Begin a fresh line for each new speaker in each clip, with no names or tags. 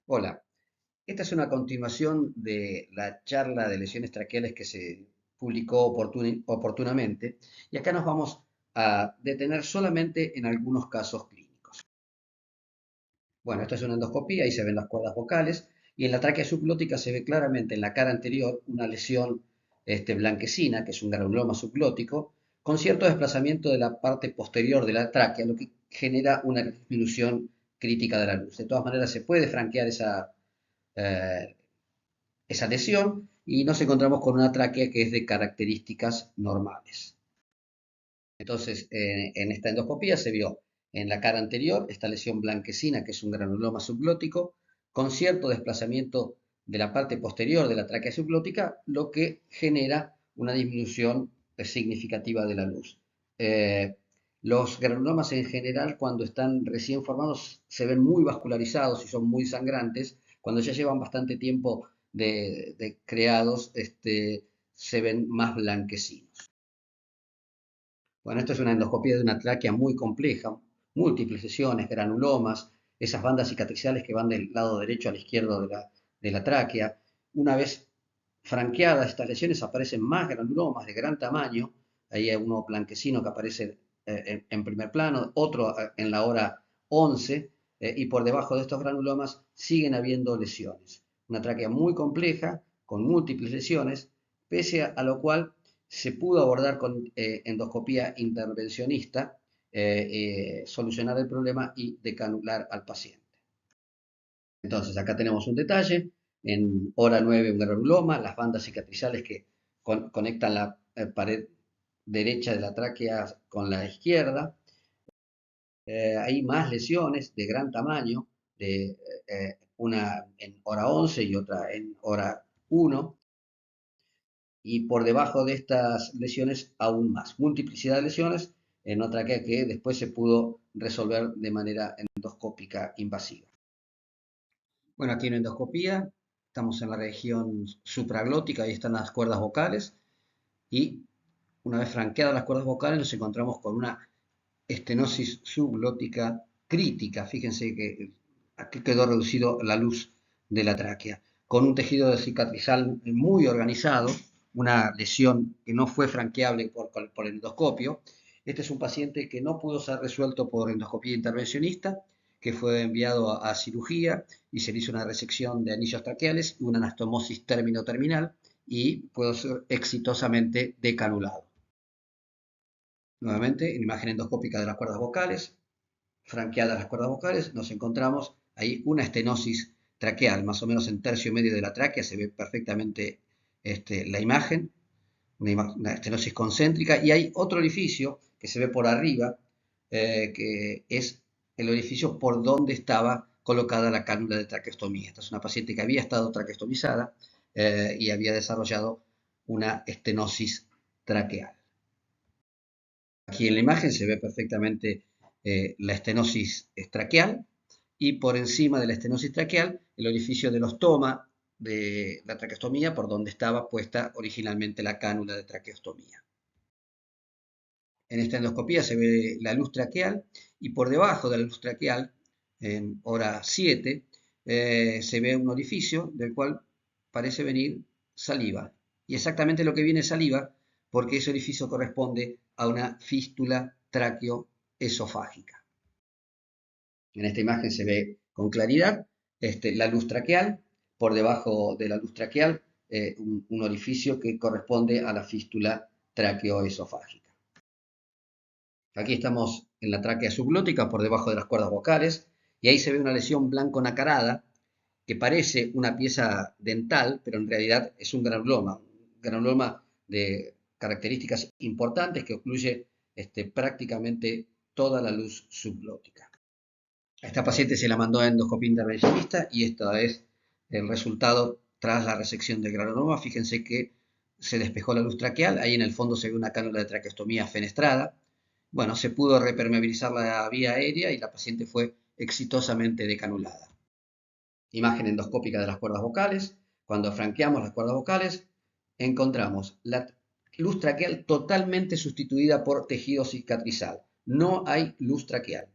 Hola, esta es una continuación de la charla de lesiones traqueales que se publicó oportunamente y acá nos vamos a detener solamente en algunos casos clínicos. Bueno, esto es una endoscopía, ahí se ven las cuerdas vocales y en la tráquea subglótica se ve claramente en la cara anterior una lesión blanquecina, que es un granuloma subglótico, con cierto desplazamiento de la parte posterior de la tráquea, lo que genera una disminución crítica de la luz. De todas maneras, se puede franquear eh, esa lesión y nos encontramos con una tráquea que es de características normales. Entonces, en esta endoscopía se vio en la cara anterior esta lesión blanquecina, que es un granuloma subglótico, con cierto desplazamiento de la parte posterior de la tráquea subglótica, lo que genera una disminución significativa de la luz. Los granulomas en general, cuando están recién formados, se ven muy vascularizados y son muy sangrantes. Cuando ya llevan bastante tiempo de creados, se ven más blanquecinos. Bueno, esto es una endoscopía de una tráquea muy compleja, múltiples lesiones, granulomas, esas bandas cicatriciales que van del lado derecho al izquierdo de la tráquea. Una vez franqueadas estas lesiones aparecen más granulomas de gran tamaño. Ahí hay uno blanquecino que aparece en primer plano, otro en la hora 11, y por debajo de estos granulomas siguen habiendo lesiones. Una tráquea muy compleja, con múltiples lesiones, pese a lo cual se pudo abordar con endoscopía intervencionista, solucionar el problema y decanular al paciente. Entonces, acá tenemos un detalle, en hora 9 un granuloma, las bandas cicatrizales que conectan la pared derecha de la tráquea con la izquierda. Hay más lesiones de gran tamaño, una en hora 11 y otra en hora 1, y por debajo de estas lesiones aún más. Multiplicidad de lesiones en otra que después se pudo resolver de manera endoscópica invasiva. Bueno, aquí en endoscopía estamos en la región supraglótica, ahí están las cuerdas vocales y una vez franqueadas las cuerdas vocales nos encontramos con una estenosis subglótica crítica. Fíjense que aquí quedó reducido la luz de la tráquea, con un tejido cicatrizal muy organizado, una lesión que no fue franqueable por endoscopio. Este es un paciente que no pudo ser resuelto por endoscopía intervencionista, que fue enviado a cirugía y se le hizo una resección de anillos traqueales, una anastomosis término-terminal y pudo ser exitosamente decanulado. Nuevamente, en imagen endoscópica de las cuerdas vocales, franqueadas las cuerdas vocales, nos encontramos ahí una estenosis traqueal, más o menos en tercio medio de la tráquea, se ve perfectamente la imagen, una estenosis concéntrica, y hay otro orificio que se ve por arriba, que es el orificio por donde estaba colocada la cánula de traqueostomía. Esta es una paciente que había estado traqueostomizada y había desarrollado una estenosis traqueal. Aquí en la imagen se ve perfectamente la estenosis traqueal y por encima de la estenosis traqueal el orificio del ostoma de la traqueostomía por donde estaba puesta originalmente la cánula de traqueostomía. En esta endoscopía se ve la luz traqueal y por debajo de la luz traqueal, en hora 7, se ve un orificio del cual parece venir saliva. Y exactamente lo que viene es saliva porque ese orificio corresponde a una fístula tráqueo-esofágica. En esta imagen se ve con claridad la luz traqueal, por debajo de la luz traqueal un orificio que corresponde a la fístula tráqueo-esofágica. Aquí estamos en la tráquea subglótica por debajo de las cuerdas vocales y ahí se ve una lesión blanco-nacarada que parece una pieza dental, pero en realidad es un granuloma de características importantes que ocluye prácticamente toda la luz subglótica. A esta paciente se la mandó a endoscopía intervencionista y esto es el resultado tras la resección del granuloma. Fíjense que se despejó la luz traqueal, ahí en el fondo se ve una cánula de traqueostomía fenestrada. Bueno, se pudo repermeabilizar la vía aérea y la paciente fue exitosamente decanulada. Imagen endoscópica de las cuerdas vocales. Cuando franqueamos las cuerdas vocales, encontramos la luz traqueal totalmente sustituida por tejido cicatrizal. No hay luz traqueal.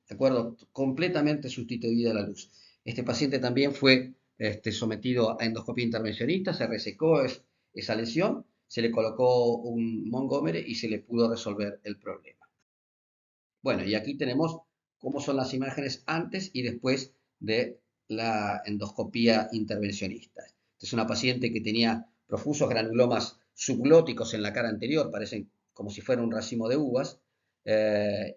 ¿De acuerdo? Completamente sustituida la luz. Este paciente también fue sometido a endoscopia intervencionista, se resecó esa lesión, se le colocó un Montgomery y se le pudo resolver el problema. Bueno, y aquí tenemos cómo son las imágenes antes y después de la endoscopía intervencionista. Esta es una paciente que tenía profusos granulomas subglóticos en la cara anterior, parecen como si fuera un racimo de uvas,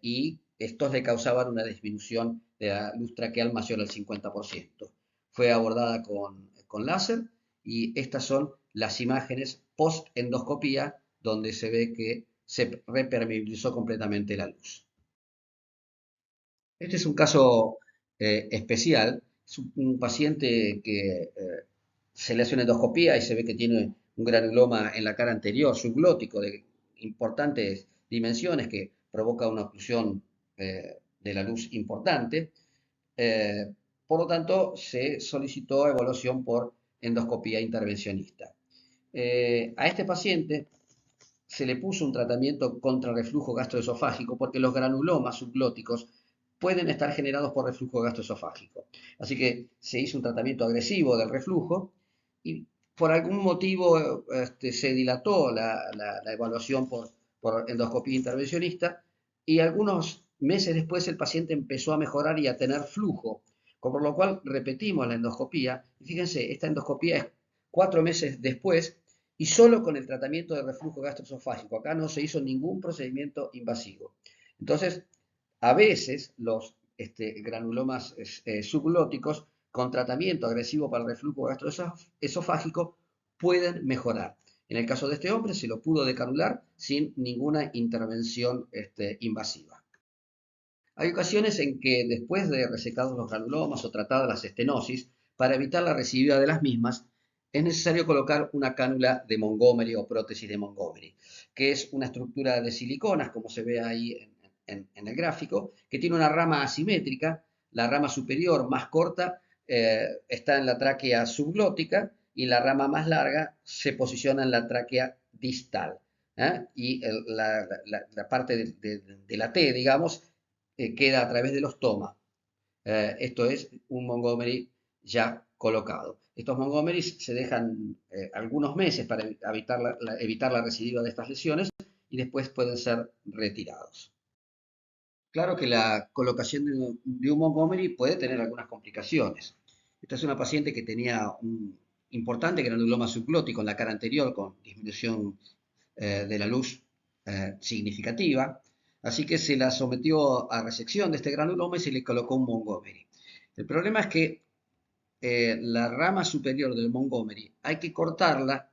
y estos le causaban una disminución de la luz traqueal mayor al 50%. Fue abordada con láser y estas son las imágenes post-endoscopía donde se ve que se repermeabilizó completamente la luz. Este es un caso especial. Es un paciente que se le hace una endoscopía y se ve que tiene un granuloma en la cara anterior subglótico de importantes dimensiones que provoca una oclusión de la luz importante. Eh, por lo tanto, se solicitó evaluación por endoscopía intervencionista. A este paciente se le puso un tratamiento contra reflujo gastroesofágico porque los granulomas subglóticos pueden estar generados por reflujo gastroesofágico. Así que se hizo un tratamiento agresivo del reflujo y por algún motivo se dilató la evaluación por endoscopía intervencionista y algunos meses después el paciente empezó a mejorar y a tener flujo, por lo cual repetimos la endoscopía. Y fíjense, esta endoscopía es 4 meses después y solo con el tratamiento de reflujo gastroesofágico. Acá no se hizo ningún procedimiento invasivo. Entonces, a veces los granulomas subglóticos con tratamiento agresivo para el reflujo gastroesofágico pueden mejorar. En el caso de este hombre se lo pudo decanular sin ninguna intervención invasiva. Hay ocasiones en que después de resecados los granulomas o tratadas las estenosis, para evitar la recidiva de las mismas, es necesario colocar una cánula de Montgomery o prótesis de Montgomery, que es una estructura de siliconas, como se ve ahí en el gráfico, que tiene una rama asimétrica. La rama superior más corta está en la tráquea subglótica y la rama más larga se posiciona en la tráquea distal. Y la parte de la T, digamos, queda a través del ostoma. Esto es un Montgomery ya colocado. Estos Montgomerys se dejan algunos meses para evitar la recidiva de estas lesiones y después pueden ser retirados. Claro que la colocación de un Montgomery puede tener algunas complicaciones. Esta es una paciente que tenía un importante granuloma subglótico en la cara anterior con disminución de la luz significativa, así que se la sometió a resección de este granuloma y se le colocó un Montgomery. El problema es que la rama superior del Montgomery hay que cortarla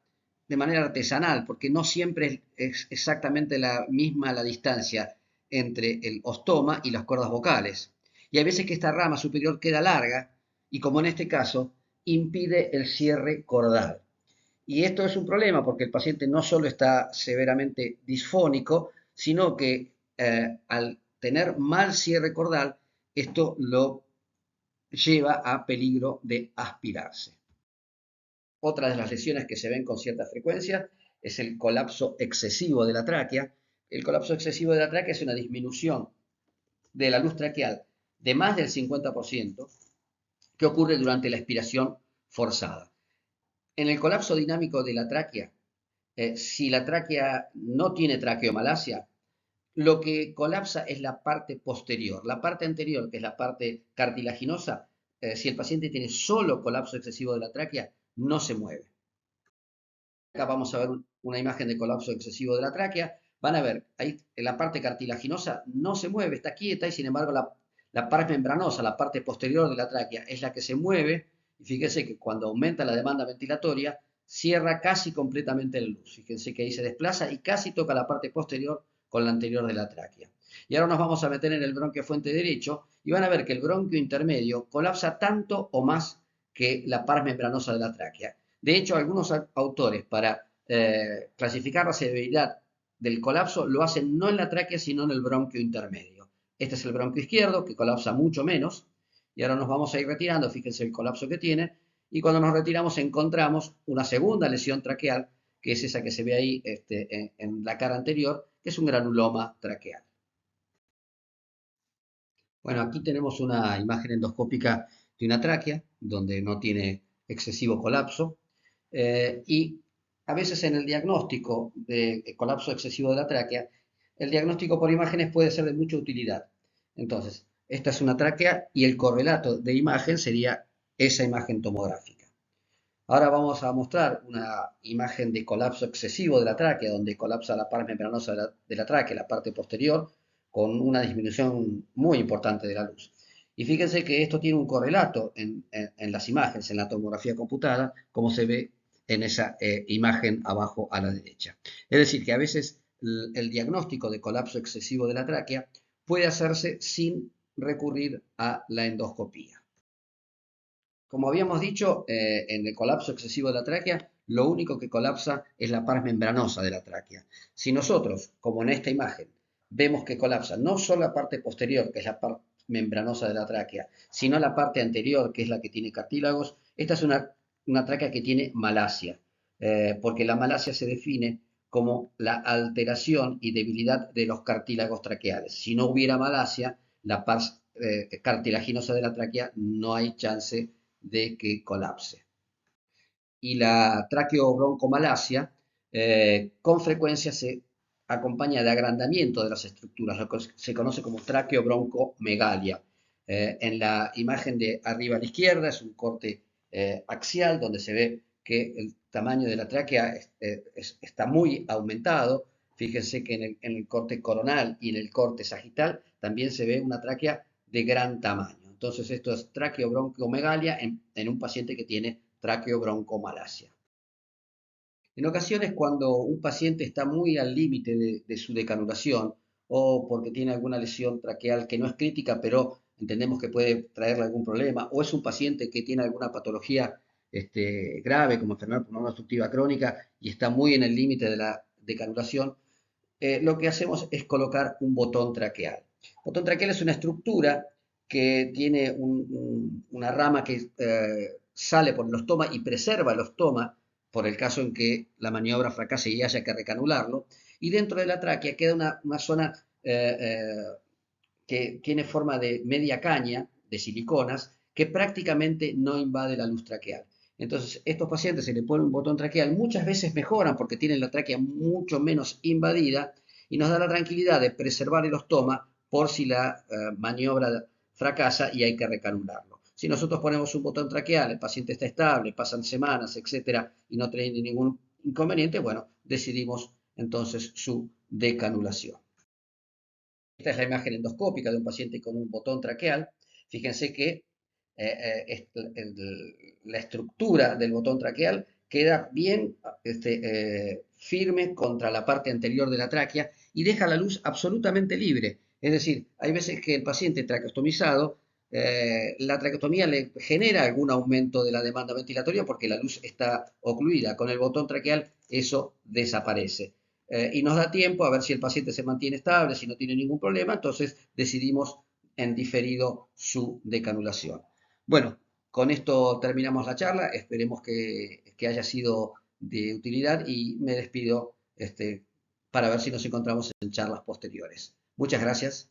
de manera artesanal, porque no siempre es exactamente la misma la distancia entre el ostoma y las cuerdas vocales. Y hay veces que esta rama superior queda larga y, como en este caso, impide el cierre cordal. Y esto es un problema porque el paciente no solo está severamente disfónico, sino que al tener mal cierre cordal, esto lo lleva a peligro de aspirarse. Otra de las lesiones que se ven con cierta frecuencia es el colapso excesivo de la tráquea. El colapso excesivo de la tráquea es una disminución de la luz traqueal de más del 50% que ocurre durante la expiración forzada. En el colapso dinámico de la tráquea, si la tráquea no tiene traqueomalacia, lo que colapsa es la parte posterior. La parte anterior, que es la parte cartilaginosa, si el paciente tiene solo colapso excesivo de la tráquea, no se mueve. Acá vamos a ver una imagen de colapso excesivo de la tráquea. Van a ver, ahí la parte cartilaginosa no se mueve, está quieta y sin embargo la parte membranosa, la parte posterior de la tráquea, es la que se mueve. Y fíjense que cuando aumenta la demanda ventilatoria, cierra casi completamente la luz. Fíjense que ahí se desplaza y casi toca la parte posterior con la anterior de la tráquea. Y ahora nos vamos a meter en el bronquio fuente derecho y van a ver que el bronquio intermedio colapsa tanto o más que la parte membranosa de la tráquea. De hecho, algunos autores para clasificar la severidad del colapso lo hacen no en la tráquea, sino en el bronquio intermedio. Este es el bronquio izquierdo, que colapsa mucho menos, y ahora nos vamos a ir retirando, fíjense el colapso que tiene, y cuando nos retiramos encontramos una segunda lesión traqueal, que es esa que se ve ahí en la cara anterior, que es un granuloma traqueal. Bueno, aquí tenemos una imagen endoscópica de una tráquea, donde no tiene excesivo colapso, y a veces en el diagnóstico de colapso excesivo de la tráquea, el diagnóstico por imágenes puede ser de mucha utilidad. Entonces, esta es una tráquea y el correlato de imagen sería esa imagen tomográfica. Ahora vamos a mostrar una imagen de colapso excesivo de la tráquea, donde colapsa la parte membranosa de la tráquea, la parte posterior, con una disminución muy importante de la luz. Y fíjense que esto tiene un correlato en las imágenes, en la tomografía computada, como se ve en esa imagen abajo a la derecha. Es decir, que a veces el diagnóstico de colapso excesivo de la tráquea puede hacerse sin recurrir a la endoscopía. Como habíamos dicho, en el colapso excesivo de la tráquea, lo único que colapsa es la parte membranosa de la tráquea. Si nosotros, como en esta imagen, vemos que colapsa no solo la parte posterior, que es la parte membranosa de la tráquea, sino la parte anterior, que es la que tiene cartílagos, esta es una tráquea que tiene malasia, porque la malasia se define como la alteración y debilidad de los cartílagos traqueales. Si no hubiera malasia, la parte cartilaginosa de la tráquea no hay chance de que colapse. Y la traqueobroncomalacia con frecuencia se acompaña de agrandamiento de las estructuras, lo que se conoce como traqueobroncomegalia. En la imagen de arriba a la izquierda es un corte axial donde se ve que el tamaño de la tráquea está muy aumentado. Fíjense que en el corte coronal y en el corte sagital también se ve una tráquea de gran tamaño. Entonces esto es traqueobroncomegalia en un paciente que tiene traqueobroncomalacia. En ocasiones cuando un paciente está muy al límite de su decanulación o porque tiene alguna lesión traqueal que no es crítica, pero entendemos que puede traerle algún problema, o es un paciente que tiene alguna patología grave como enfermedad pulmonar obstructiva crónica y está muy en el límite de la decanulación, lo que hacemos es colocar un botón traqueal. El botón traqueal es una estructura que tiene una rama que sale por el ostoma y preserva el ostoma por el caso en que la maniobra fracase y haya que recanularlo. Y dentro de la tráquea queda una zona que tiene forma de media caña de siliconas que prácticamente no invade la luz traqueal. Entonces, estos pacientes se le pone un botón traqueal, muchas veces mejoran porque tienen la tráquea mucho menos invadida y nos da la tranquilidad de preservar el ostoma por si la maniobra fracasa y hay que recanularlo. Si nosotros ponemos un botón traqueal, el paciente está estable, pasan semanas, etcétera, y no tiene ningún inconveniente, bueno, decidimos entonces su decanulación. Esta es la imagen endoscópica de un paciente con un botón traqueal. Fíjense que la estructura del botón traqueal queda bien firme contra la parte anterior de la tráquea y deja la luz absolutamente libre. Es decir, hay veces que el paciente traqueostomizado, la traqueostomía le genera algún aumento de la demanda ventilatoria porque la luz está ocluida. Con el botón traqueal eso desaparece. Y nos da tiempo a ver si el paciente se mantiene estable, si no tiene ningún problema, entonces decidimos en diferido su decanulación. Bueno, con esto terminamos la charla, esperemos que haya sido de utilidad y me despido para ver si nos encontramos en charlas posteriores. Muchas gracias.